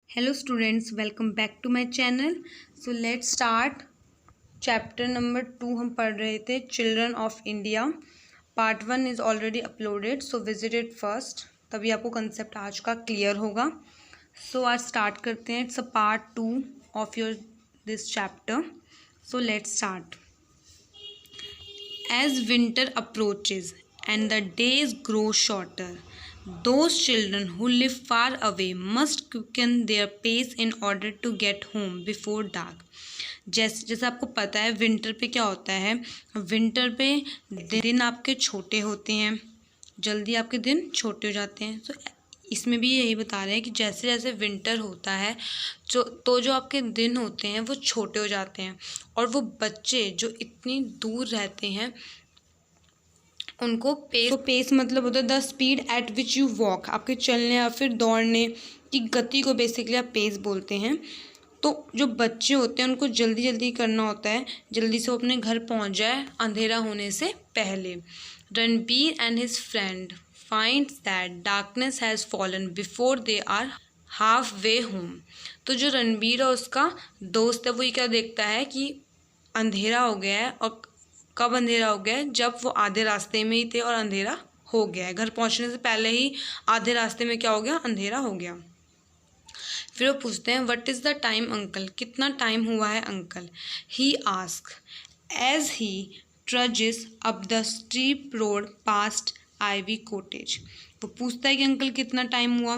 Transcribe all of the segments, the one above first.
Hello students, welcome back to my channel. So let's start. Chapter number 2 हम पढ़ रहे थे children of India. Part 1 is already uploaded, so visit it first, तभी आपको concept आज का क्लियर होगा. सो आज स्टार्ट करते हैं. It's a part 2 of your this chapter. So let's start. As winter approaches and the days grow shorter, those children who live far away must quicken their pace in order to get home before dark. जैसे आपको पता है winter पे क्या होता है. Winter पे दिन आपके छोटे होते हैं, जल्दी आपके दिन छोटे हो जाते हैं. तो इसमें भी यही बता रहे हैं कि जैसे जैसे विंटर होता है जो आपके दिन होते हैं वो छोटे हो जाते हैं. और वो बच्चे जो इतनी दूर रहते हैं उनको पेस मतलब होता है the speed at which you walk. आपके चलने या फिर दौड़ने की गति को बेसिकली आप पेस बोलते हैं. तो जो बच्चे होते हैं उनको जल्दी जल्दी करना होता है, जल्दी से वो अपने घर पहुंच जाए अंधेरा होने से पहले. Ranbir and his friend finds that darkness has fallen before they are halfway home. तो जो रणबीर और उसका दोस्त है वो ये क्या देखता है कि अंधेरा हो गया है. और कब अंधेरा हो गया है? जब वो आधे रास्ते में ही थे और अंधेरा हो गया है. घर पहुंचने से पहले ही आधे रास्ते में क्या हो गया? अंधेरा हो गया. फिर वो पूछते हैं what is the time uncle, कितना टाइम हुआ है uncle. He asks as he trudges up the steep road past Ivy Cottage. वो पूछता है कि अंकल कितना टाइम हुआ,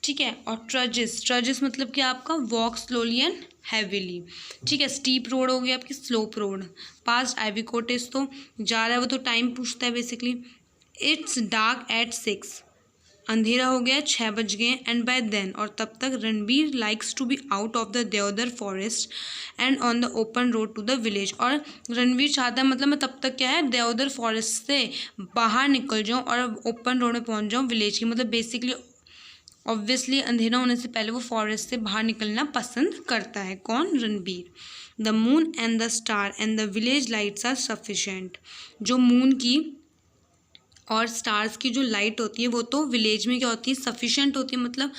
ठीक है. और ट्रजेस मतलब कि आपका वॉक स्लोली एंड हैवीली, ठीक है. स्टीप रोड हो गया आपकी slope road. Past Ivy Cottage तो जा रहा है वो, तो टाइम पूछता है बेसिकली. इट्स डार्क एट 6, अंधेरा हो गया, 6 बज गए. एंड बाय देन, और तब तक Ranbir likes to be out of the deodar forest and on the open road to the village. और रणबीर चाहता है मतलब मैं तब तक क्या है देवदार फॉरेस्ट से बाहर निकल जाऊँ और ओपन रोड में पहुँच जाऊँ विलेज की. मतलब बेसिकली ऑब्वियसली अंधेरा होने से पहले वो फॉरेस्ट से बाहर निकलना पसंद करता है. कौन? Ranbir. The moon and the star and the village lights are sufficient. जो मून की और स्टार्स की जो लाइट होती है वो तो विलेज में क्या होती है? सफिशेंट होती है. मतलब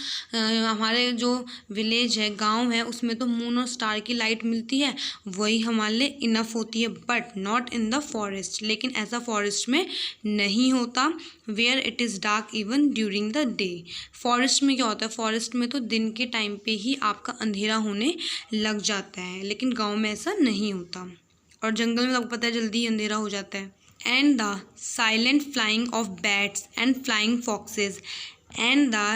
हमारे जो विलेज है, गांव है, उसमें तो मून और स्टार की लाइट मिलती है, वही हमारे लिए इनफ होती है. But not in the forest, लेकिन ऐसा फॉरेस्ट में नहीं होता. Where it is dark even during the day. Forest में क्या होता है? फॉरेस्ट में तो दिन के टाइम पे ही आपका अंधेरा होने लग जाता है, लेकिन गाँव में ऐसा नहीं होता. और जंगल में आपको पता है जल्दी अंधेरा हो जाता है. And the silent flying of bats and flying foxes and the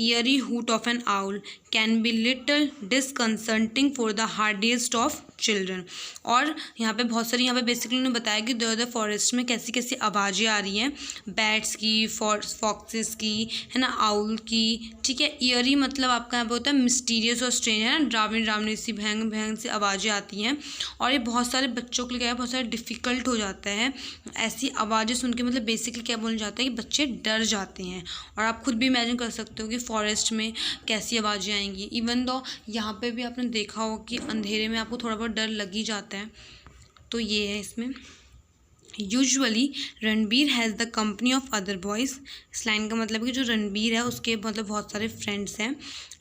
eerie hoot of an owl can be little disconcerting for the hardiest of children. और यहाँ पे बहुत सारी यहाँ पे बेसिकली उन्होंने बताया कि देवदार फॉरेस्ट में कैसी कैसी आवाज़ें आ रही हैं. बैट्स की, फॉक्सेस की, है ना, आउल की, ठीक है. ईयरी मतलब आपका यहाँ पे होता है मिस्टीरियस और स्ट्रेंज, है ना, ड्रावनी सी भयंकर सी आवाज़ें आती हैं. और ये बहुत सारे बच्चों के लिए क्या है, बहुत सारे डिफ़िकल्ट हो जाता है ऐसी आवाज़ें सुन के. मतलब बेसिकली क्या बोलना चाहता है कि बच्चे डर जाते हैं. और आप खुद भी इमेजिन कर सकते हो कि फॉरेस्ट में कैसी आवाज़ें आएंगी. इवन दो यहाँ पे भी आपने देखा हो कि अंधेरे में आपको थोड़ा बहुत डर लग ही जाता है. तो ये है इसमें. Usually Ranbir has the company of other boys. इस लाइन का मतलब है कि जो रणबीर है उसके मतलब बहुत सारे फ्रेंड्स हैं.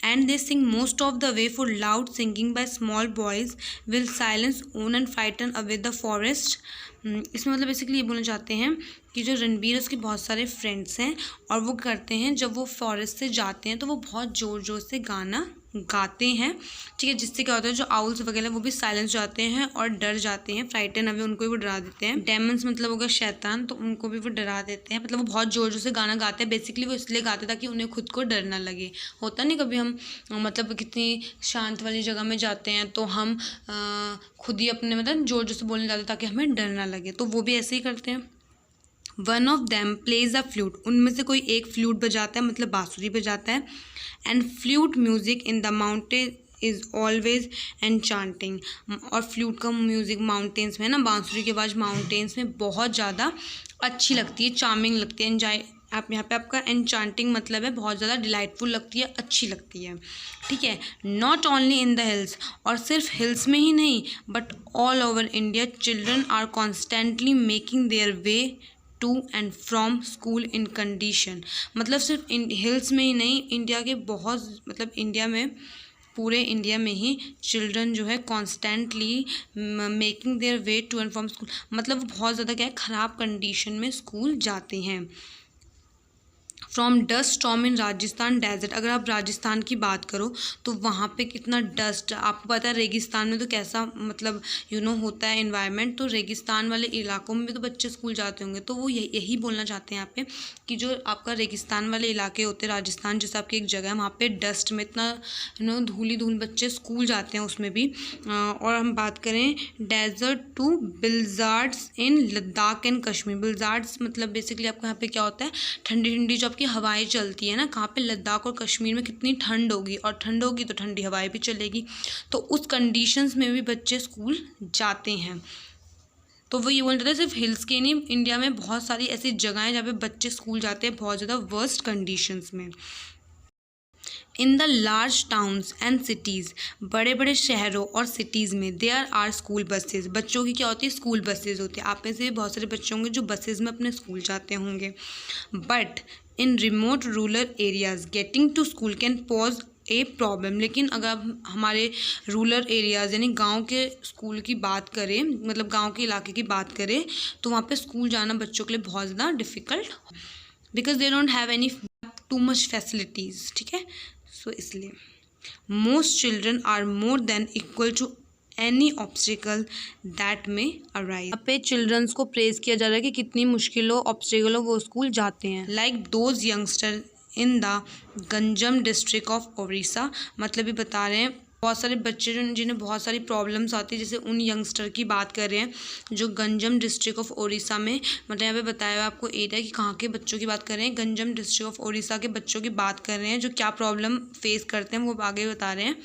And they sing most of the way for loud singing by small boys will silence own and frighten away the forest. इसमें मतलब बेसिकली ये बोलना चाहते हैं कि जो रणबीर है उसके बहुत सारे फ्रेंड्स हैं और वो करते हैं जब वो फॉरेस्ट से जाते हैं तो वो बहुत ज़ोर ज़ोर से गाना गाते हैं, ठीक है. जिससे क्या होता है जो आउल्स वगैरह वो भी साइलेंस जाते हैं और डर जाते हैं. फ्राइटन अवे उनको भी वो डरा देते हैं. डेमन्स मतलब होगा शैतान, तो उनको भी वो डरा देते हैं. मतलब वो बहुत ज़ोर ज़ोर से गाना गाते हैं. बेसिकली वो इसलिए गाते ताकि उन्हें खुद को डर ना लगे. होता नहीं कभी हम मतलब कितनी शांत वाली जगह में जाते हैं तो हम खुद ही अपने मतलब ज़ोर ज़ोर से बोलने जाते हैं ताकि हमें डर ना लगे. तो वो भी ऐसे ही करते हैं. One of them plays a flute. उनमें से कोई एक फ्लूट बजाता है, मतलब बांसुरी बजाता है. And flute music in the mountain is always enchanting. और फ्लूट का म्यूज़िक माउंटेन्स में है ना, बांसुरी की आवाज़ माउंटेन्स में बहुत ज़्यादा अच्छी लगती है, चार्मिंग लगती है. एंजॉय आप यहाँ पे आपका एनचांटिंग मतलब है बहुत ज़्यादा डिलाइटफुल लगती है, अच्छी लगती है, ठीक है. Not only in the hills. और सिर्फ हिल्स में ही नहीं but all over India children are constantly making their way to and from school in condition. मतलब सिर्फ हिल्स में ही नहीं, इंडिया के बहुत मतलब इंडिया में पूरे इंडिया में ही चिल्ड्रन जो है constantly making their way to and from school, मतलब वो बहुत ज़्यादा क्या है, ख़राब कंडीशन में स्कूल जाते हैं। From dust storm in Rajasthan desert, अगर आप राजस्थान की बात करो तो वहाँ पे कितना डस्ट, आपको पता है रेगिस्तान में तो कैसा मतलब होता है इन्वायरमेंट, तो रेगिस्तान वाले इलाकों में भी तो बच्चे स्कूल जाते होंगे। तो वो यही बोलना चाहते हैं यहाँ पे कि जो आपका रेगिस्तान वाले इलाके होते हैं, राजस्थान जैसे आपकी एक जगह है, वहाँ पे डस्ट में इतना धूल बच्चे स्कूल जाते हैं उसमें भी। और हम बात करें desert to blizzards in Ladakh and Kashmir, blizzards मतलब बेसिकली आपको यहाँ पे क्या होता है, ठंडी ठंडी जो आपकी हवाएं चलती है ना, कहाँ पे, लद्दाख और कश्मीर में कितनी ठंड होगी, और ठंड होगी तो ठंडी हवाएं भी चलेगी, तो उस कंडीशंस में भी बच्चे स्कूल जाते हैं। तो वो ये बोल रहे थे सिर्फ हिल्स के नहीं, इंडिया में बहुत सारी ऐसी जगह हैं जहाँ पे बच्चे स्कूल जाते हैं बहुत ज़्यादा वर्स्ट कंडीशंस में। In the large towns and cities, बड़े बड़े शहरों और सिटीज़ में देयर आर स्कूल बसेज, बच्चों की क्या होती है, स्कूल बसेज होती है। आप में से भी बहुत सारे बच्चे होंगे जो बसेज में अपने स्कूल जाते होंगे। But in remote rural areas getting to school can pose a problem, लेकिन अगर आप हमारे रूरल एरियाज़ यानी गांव के स्कूल की बात करें, मतलब गांव के इलाके की बात करें, तो वहाँ पे स्कूल जाना बच्चों के लिए बहुत ज़्यादा difficult, because they don't have any too much facilities, ठीक है। सो इसलिए most children are more than equal to any obstacle that में अराइज। यहाँ पे चिल्ड्रंस को प्रेज किया जा रहा है कि कितनी मुश्किलों ऑब्स्टिकल हो वो स्कूल जाते हैं। Like those youngster in the Ganjam district of Odisha, मतलब ये बता रहे हैं बहुत सारे बच्चे जिन्हें बहुत सारी प्रॉब्लम्स आती है, जैसे उन यंगस्टर की बात कर रहे हैं जो गंजम डिस्ट्रिक्ट ऑफ ओडिशा में, मतलब यहाँ पे बताया हुआ आपको एरिया कि कहाँ के बच्चों की बात कर रहे हैं, गंजम डिस्ट्रिक्ट ऑफ ओडिशा के बच्चों की बात कर रहे हैं जो क्या प्रॉब्लम फेस करते हैं, वो आगे बता रहे हैं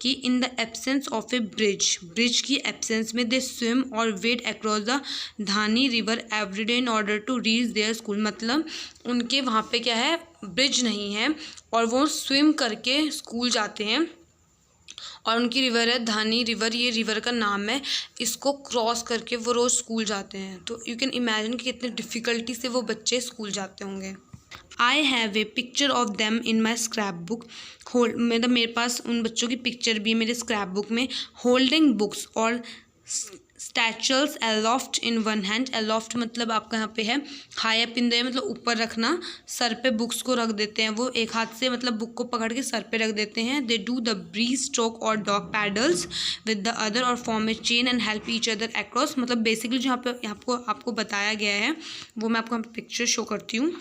कि in the absence of a bridge की एब्सेंस में दे स्विम और wade across the Dhani river everyday in order to reach their school, मतलब उनके वहाँ पे क्या है, ब्रिज नहीं है और वो स्विम करके स्कूल जाते हैं, और उनकी रिवर है धानी रिवर, ये रिवर का नाम है, इसको क्रॉस करके वो रोज़ स्कूल जाते हैं। तो यू कैन इमेजिन कि कितनी डिफ़िकल्टी से वो बच्चे स्कूल जाते होंगे। I have a picture of them in my scrap book, मतलब मेरे पास उन बच्चों की पिक्चर भी है मेरे स्क्रैप बुक में, होल्डिंग बुक्स और स्टैचुअल्स एलॉफ्ट इन वन हैंड, एलॉफ्ट मतलब आपका यहाँ पे है हाई अप इन द, मतलब ऊपर रखना, सर पे बुक्स को रख देते हैं वो एक हाथ से, मतलब बुक को पकड़ के सर पे रख देते हैं। They do the breaststroke or dog paddles with the other or form a chain and help each other across, मतलब बेसिकली जो यहाँ पे आपको बताया गया है वो मैं आपको पिक्चर शो करती हूँ।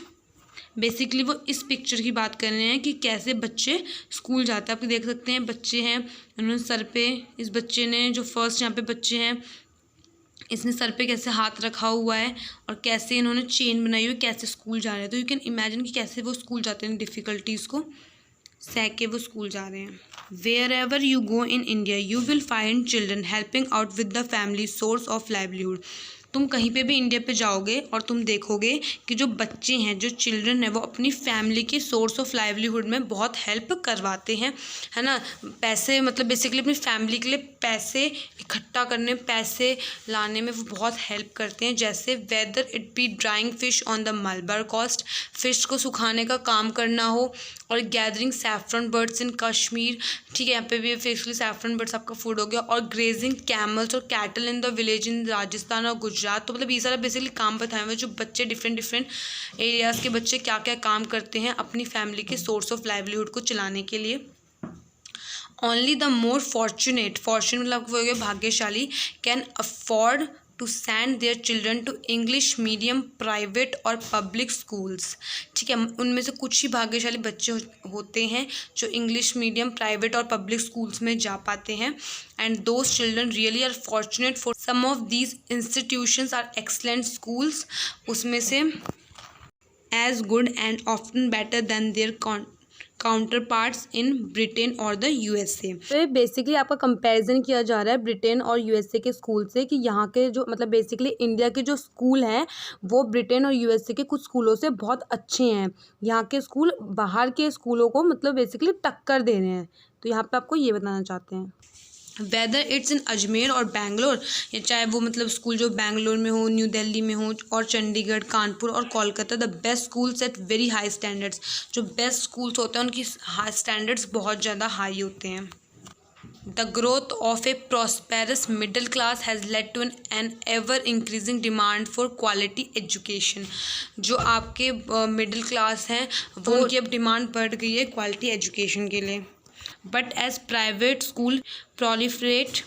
बेसिकली वो इस पिक्चर की बात कर रहे हैं कि कैसे बच्चे स्कूल जाते हैं। आप देख सकते हैं बच्चे हैं, उन्होंने सर पे, इस बच्चे ने जो फर्स्ट यहाँ पे बच्चे हैं इसने सर पे कैसे हाथ रखा हुआ है और कैसे इन्होंने चेन बनाई हुई, कैसे स्कूल जा रहे हैं। तो यू कैन इमेजिन कि कैसे वो स्कूल जाते हैं, डिफ़िकल्टीज़ को सह के वो स्कूल जा रहे हैं। Wherever you go in India you will find children helping out with the family source of livelihood, तुम कहीं पे भी इंडिया पे जाओगे और तुम देखोगे कि जो बच्चे हैं, जो चिल्ड्रन हैं, वो अपनी फैमिली के सोर्स ऑफ लाइवलीहुड में बहुत हेल्प करवाते हैं, है ना। पैसे, मतलब बेसिकली अपनी फैमिली के लिए पैसे इकट्ठा करने, पैसे लाने में वो बहुत हेल्प करते हैं। जैसे whether it be drying fish on the Malabar coast, fish को सुखाने का काम करना हो, और gathering saffron birds in Kashmir, ठीक है, यहाँ पे भी बेसिकली सैफरन बर्ड्स आपका फूड हो गया, और ग्रेजिंग कैमल्स और cattle in the village in Rajasthan और गुजरात। तो मतलब ये सारा बेसिकली काम बताए हुए जो बच्चे डिफरेंट एरियाज़ के बच्चे क्या क्या काम करते हैं अपनी फैमिली के सोर्स ऑफ लाइवलीहुड को चलाने के लिए। ओनली द मोर फॉर्चुनेट मतलब वो हो गया भाग्यशाली, can afford to send their children to English medium private और पब्लिक स्कूल्स, ठीक है। उनमें से कुछ ही भाग्यशाली बच्चे होते हैं जो इंग्लिश मीडियम प्राइवेट और पब्लिक स्कूल्स में जा पाते हैं। And those children really are fortunate for some of these institutions are excellent schools, उसमें से as good and often better than their counterparts in Britain और द यूएसए। तो basically आपका कंपैरिजन किया जा रहा है ब्रिटेन और यूएसए के स्कूल से, कि यहाँ के जो मतलब बेसिकली इंडिया के जो स्कूल हैं वो ब्रिटेन और यूएसए के कुछ स्कूलों से बहुत अच्छे हैं। यहाँ के स्कूल बाहर के स्कूलों को मतलब बेसिकली टक्कर दे रहे हैं। तो यहाँ पे आपको ये बताना चाहते हैं। वेदर इट्स इन अजमेर और बेंगलोर, या चाहे वो मतलब स्कूल जो बेंगलोर में हो, न्यू दिल्ली में हो, और चंडीगढ़, कानपुर और Kolkata, the best schools at very high standards, जो बेस्ट स्कूल्स होते हैं उनकी स्टैंडर्ड्स बहुत ज़्यादा हाई होते हैं। The growth of a prosperous middle class has led to an ever increasing demand for quality education. जो आपके मिडिल क्लास हैं वो उनकी अब डिमांड बढ़ गई है क्वालिटी एजुकेशन के लिए. But as private school proliferate,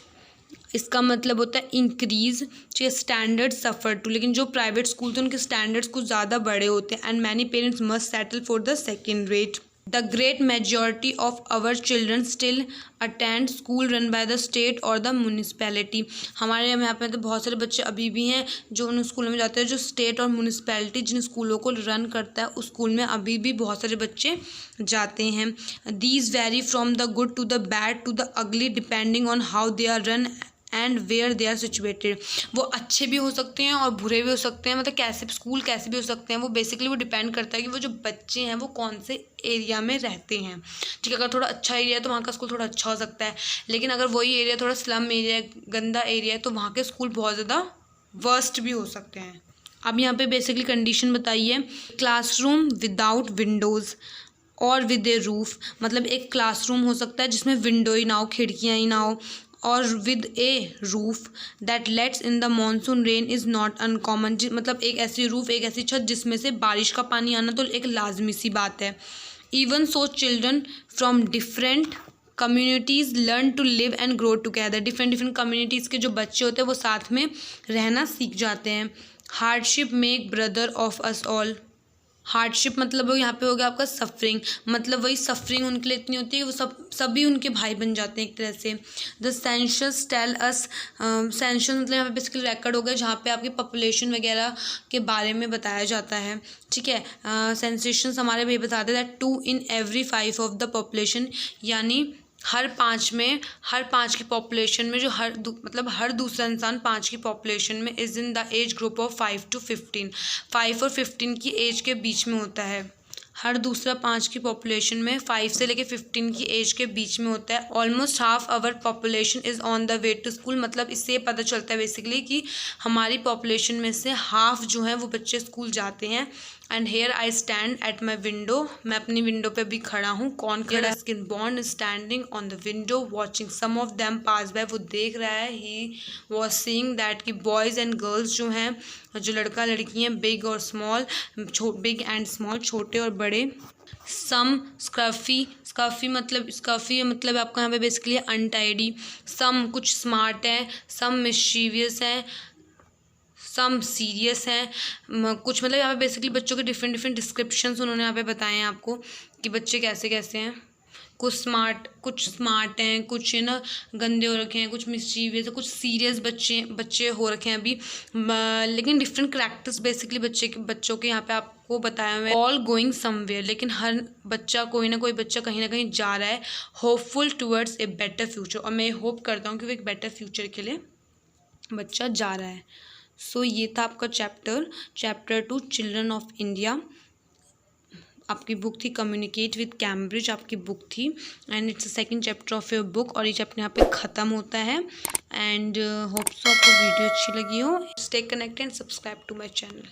इसका मतलब होता है इंक्रीज स्टैंडर्ड सफ़र टू. लेकिन जो प्राइवेट स्कूल थे उनके स्टैंडर्ड्स कुछ ज़्यादा बड़े होते हैं. And many parents must settle for the second rate. The great majority of our children still attend school run by the state or the municipality. हमारे यहाँ पे तो बहुत सारे बच्चे अभी भी हैं जो उन स्कूलों में जाते हैं जो स्टेट और म्यूनिसपैलिटी जिन स्कूलों को रन करता है उस स्कूल में अभी भी बहुत सारे बच्चे जाते हैं. These vary from the good to the bad to the ugly depending on how they are run and where they are situated. वो अच्छे भी हो सकते हैं और बुरे भी हो सकते हैं, मतलब कैसे स्कूल कैसे भी हो सकते हैं. वो बेसिकली वो डिपेंड करता है कि वो जो बच्चे हैं वो कौन से एरिया में रहते हैं. ठीक है, अगर थोड़ा अच्छा एरिया है तो वहाँ का स्कूल थोड़ा अच्छा हो सकता है. लेकिन अगर वही एरिया थोड़ा स्लम एरिया है, गंदा एरिया है, तो वहाँ के स्कूल बहुत ज़्यादा वर्स्ट भी हो सकते हैं. अब यहाँ पे बेसिकली कंडीशन बताइए. क्लासरूम विदाउट विंडोज़ और विद ए रूफ, मतलब एक क्लासरूम हो सकता है जिसमें विंडो ही ना हो, खिड़कियाँ ही ना हो, और with A roof that let's in the monsoon rain is not uncommon. मतलब एक ऐसी रूफ, एक ऐसी छत जिसमें से बारिश का पानी आना तो एक लाजमी सी बात है. Even so children from different communities learn to live and grow together. Different communities के जो बच्चे होते हैं वो साथ में रहना सीख जाते हैं. Hardship make brother of us all. Hardship मतलब यहाँ पे हो गया आपका सफरिंग, मतलब वही सफरिंग उनके लिए इतनी होती है कि वो सभी उनके भाई बन जाते हैं एक तरह से. The census tell us, census मतलब यहाँ पे बेसिकली रिकॉर्ड हो गया जहाँ पे आपकी पॉपुलेशन वगैरह के बारे में बताया जाता है. ठीक है, सेंसेशंस हमारे भाई बताते हैं that 2 in every 5 of the population, यानी हर पाँच की पॉपुलेशन में जो मतलब हर दूसरा इंसान 5 की पॉपुलेशन में is in the age group of 5 to 15. 5 और 15 की एज के बीच में होता है. हर दूसरा 5 की पॉपुलेशन में 5 से लेके 15 की एज के बीच में होता है. Almost half our population is on the way to school. मतलब इससे पता चलता है बेसिकली कि हमारी पॉपुलेशन में से हाफ जो है वो बच्चे स्कूल जाते हैं. And here I stand at my window, मैं अपनी विंडो पे भी खड़ा हूँ. कौन खड़ा है? Skin Bond standing on the window watching some of them pass by. वो देख रहा है, ही वॉज सीइंग दैट कि बॉयज़ एंड गर्ल्स जो हैं, जो लड़का लड़की हैं, बिग और स्मॉल, बिग एंड स्मॉल, छोटे और बड़े. सम स्कफी मतलब आपका यहाँ पे बेसिकली अनटाइडी. सम कुछ स्मार्ट है, सम मिस्चीवियस है, सम सीरियस हैं. कुछ मतलब यहाँ पे बेसिकली बच्चों के डिफरेंट डिस्क्रिप्शंस उन्होंने यहाँ पे बताए हैं आपको कि बच्चे कैसे कैसे हैं. कुछ स्मार्ट हैं, कुछ है ना गंदे हो रखे हैं, कुछ मिस्चीवियस है, कुछ सीरियस बच्चे हो रखे हैं अभी. लेकिन डिफरेंट करैक्टर्स बेसिकली बच्चों के यहाँ पे आपको बताया हुआ है. ऑल गोइंग समवेयर, लेकिन हर बच्चा कोई ना कहीं ना कहीं जा रहा है. Hopeful towards a better future, और मैं होप करता हूँ कि वो एक बेटर फ्यूचर के लिए बच्चा जा रहा है. सो ये था आपका चैप्टर 2 चिल्ड्रन ऑफ इंडिया. आपकी बुक थी कम्युनिकेट विद कैम्ब्रिज, आपकी बुक थी. And it's second chapter of your book, और ये चैप्टर यहाँ पे ख़त्म होता है. एंड होप सो आपको वीडियो अच्छी लगी हो. Stay connected and subscribe to my channel.